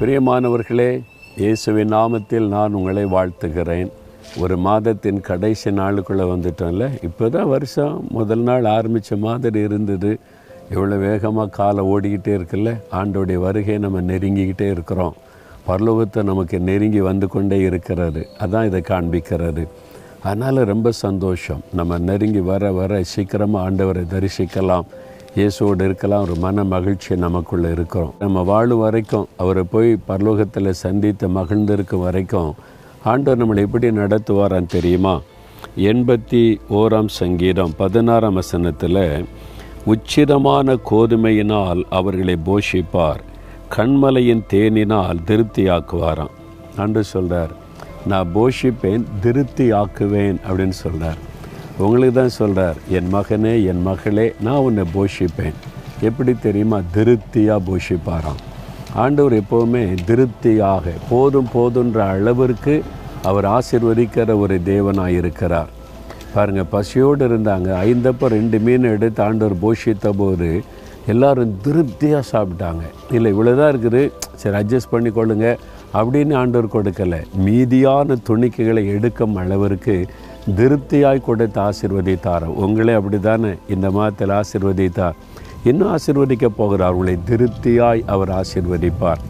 பிரியமானவர்களே, இயேசுவின் நாமத்தில் நான் உங்களை வாழ்த்துகிறேன். ஒரு மாதத்தின் கடைசி நாளுக்குள்ளே வந்துட்டோம்ல. இப்போ தான் வருஷம் முதல் நாள் ஆரம்பித்த மாதிரி இருந்தது. எவ்வளோ வேகமாக காலம் ஓடிக்கிட்டே இருக்குல்ல. ஆண்டோடைய வருகையை நம்ம நெருங்கிக்கிட்டே இருக்கிறோம். பரலோகத்தை நமக்கு நெருங்கி வந்து கொண்டே இருக்கிறாரு. அதான் இதை காண்பிக்கிறது. அதனால் ரொம்ப சந்தோஷம். நம்ம நெருங்கி வர வர சீக்கிரமாக ஆண்டவரை தரிசிக்கலாம், இயேசுவோடு இருக்கலாம். ஒரு மன மகிழ்ச்சி நமக்குள்ளே இருக்கிறோம். நம்ம வாழும் வரைக்கும், அவரை போய் பரலோகத்தில் சந்தித்து மகிழ்ந்திருக்கும் வரைக்கும் ஆண்டவர் நம்மளை எப்படி நடத்துவாரான்னு தெரியுமா? 81ஆம் சங்கீதம் 16ஆம் வசனத்தில், உச்சிதமான கோதுமையினால் அவர்களை போஷிப்பார், கண்மலையின் தேனினால் திருப்தியாக்குவாராம். ஆண்டவர் சொல்கிறார், நான் போஷிப்பேன், திருப்தி ஆக்குவேன் அப்படின்னு சொல்கிறார். உங்களுக்கு தான் சொல்கிறார், என் மகனே, என் மகளே, நான் உன்னை போஷிப்பேன். எப்படி தெரியுமா? திருப்தியாக போஷிப்பாராம். ஆண்டவர் எப்போவுமே திருப்தியாக, போதும் போதுன்ற அளவிற்கு அவர் ஆசீர்வதிக்கிற ஒரு தேவனாக இருக்கிறார். பாருங்கள், பசியோடு இருந்தாங்க. 5 அப்பம் 2 மீன் எடுத்து ஆண்டவர் போஷித்த போது எல்லோரும் திருப்தியாக சாப்பிட்டாங்க. இல்லை, இவ்வளோதான் இருக்குது, சரி அட்ஜஸ்ட் பண்ணி கொள்ளுங்க அப்படின்னு ஆண்டவர் கொடுக்கலை. மீதியான துணிக்கைகளை எடுக்கும் அளவிற்கு திருப்தியாய் கொடுத்து ஆசீர்வதித்தார். உங்களே அப்படி தானே இந்த மாதத்தில் ஆசீர்வதித்தார். இன்னும் ஆசீர்வதிக்க போகிறார். உங்களை திருப்தியாய் அவர் ஆசீர்வதிப்பார்.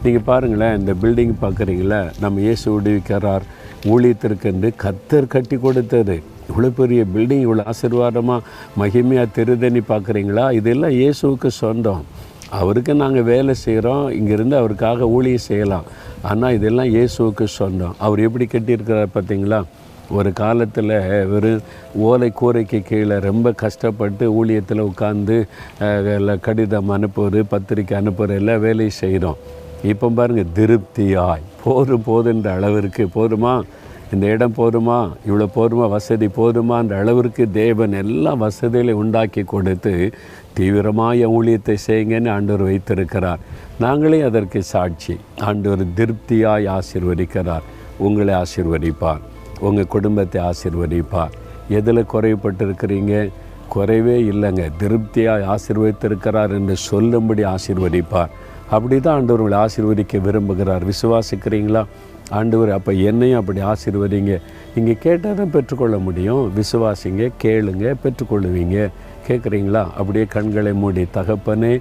நீங்கள் பாருங்களேன், இந்த பில்டிங் பார்க்குறீங்களா, நம்ம இயேசு விடுவிக்கிறார் ஊழியத்திற்கென்று கர்த்தர் கட்டி கொடுத்தது. இவ்வளோ பெரிய பில்டிங், இவ்வளோ ஆசீர்வாதமாக மகிமையாக தெரியுதுன்னு பார்க்குறீங்களா? இதெல்லாம் இயேசுவுக்கு சொந்தம். அவருக்கு நாங்கள் வேலை செய்கிறோம், இங்கேருந்து அவருக்காக ஊழியம் செய்யலாம். ஆனால் இதெல்லாம் இயேசுவுக்கு சொந்தம். அவர் எப்படி கட்டியிருக்கிறார் பார்த்தீங்களா? ஒரு காலத்தில் வெறும் ஓலை கூரைக்கு கீழே ரொம்ப கஷ்டப்பட்டு ஊழியத்தில் உட்காந்து கடிதம் அனுப்புவது, பத்திரிக்கை அனுப்புகிற எல்லாம் வேலையை செய்கிறோம். இப்போ பாருங்கள், திருப்தியாய் போதுன்ற அளவிற்கு, போதுமா இந்த இடம், போதுமா இவ்வளோ போதுமா, வசதி போதுமான்ற அளவிற்கு தேவன் எல்லா வசதிகளையும் உண்டாக்கி கொடுத்து தீவிரமாக ஊழியத்தை செய்யுங்கன்னு ஆண்டவர் வைத்திருக்கிறார். நாங்களே அதற்கு சாட்சி. ஆண்டவர் திருப்தியாய் ஆசீர்வதிக்கிறார். உங்களை ஆசீர்வதிப்பார், உங்கள் குடும்பத்தை ஆசீர்வதிப்பார். எதில் குறைபட்டிருக்கிறீங்க? குறைவே இல்லைங்க. திருப்தியாக ஆசீர்வதித்திருக்கிறார் என்று சொல்லும்படி ஆசீர்வதிப்பார். அப்படி தான் ஆண்டவர் உங்களை ஆசீர்வதிக்க விரும்புகிறார். விசுவாசிக்கிறீங்களா? ஆண்டவர் அப்போ என்னையும் அப்படி ஆசீர்வதிங்க. இங்கே கேட்டால் தான் பெற்றுக்கொள்ள முடியும். விசுவாசிங்க, கேளுங்க, பெற்றுக்கொள்ளுவீங்க. கேட்குறீங்களா? அப்படியே கண்களை மூடி, தகப்பனே,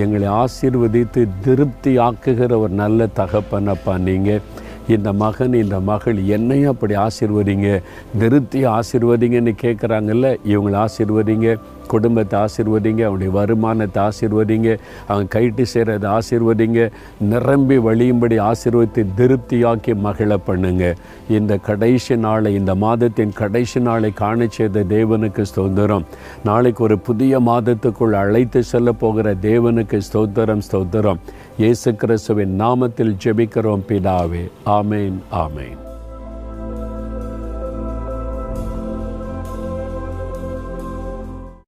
எங்களை ஆசீர்வதித்து திருப்தி ஆக்குகிற ஒரு நல்ல தகப்பனப்பா நீங்கள். இந்த மகன், இந்த மகள் என்னையும் அப்படி ஆசீர்வதிங்க, திருப்தி ஆசீர்வதிங்கன்னு கேட்குறாங்கல்ல. இவங்களை ஆசீர்வதிங்க, குடும்பத்தை ஆசீர்வதிங்க, அவனுடைய வருமானத்தை ஆசீர்வதிங்க, அவங்க கைட்டு செய்கிறத ஆசீர்வதிங்க, நிரம்பி வழியும்படி ஆசீர்வதித்து திருப்தியாக்கி மகிழ பண்ணுங்க. இந்த கடைசி நாளை, இந்த மாதத்தின் கடைசி நாளை காண செய்த தேவனுக்கு ஸ்தோத்திரம். நாளைக்கு ஒரு புதிய மாதத்துக்குள் அழைத்து செல்ல போகிற தேவனுக்கு ஸ்தோத்திரம், ஸ்தோத்திரம். இயேசு கிறிஸ்துவின் நாமத்தில் ஜெபிக்கிறோம் பிதாவே. ஆமேன், ஆமேன்.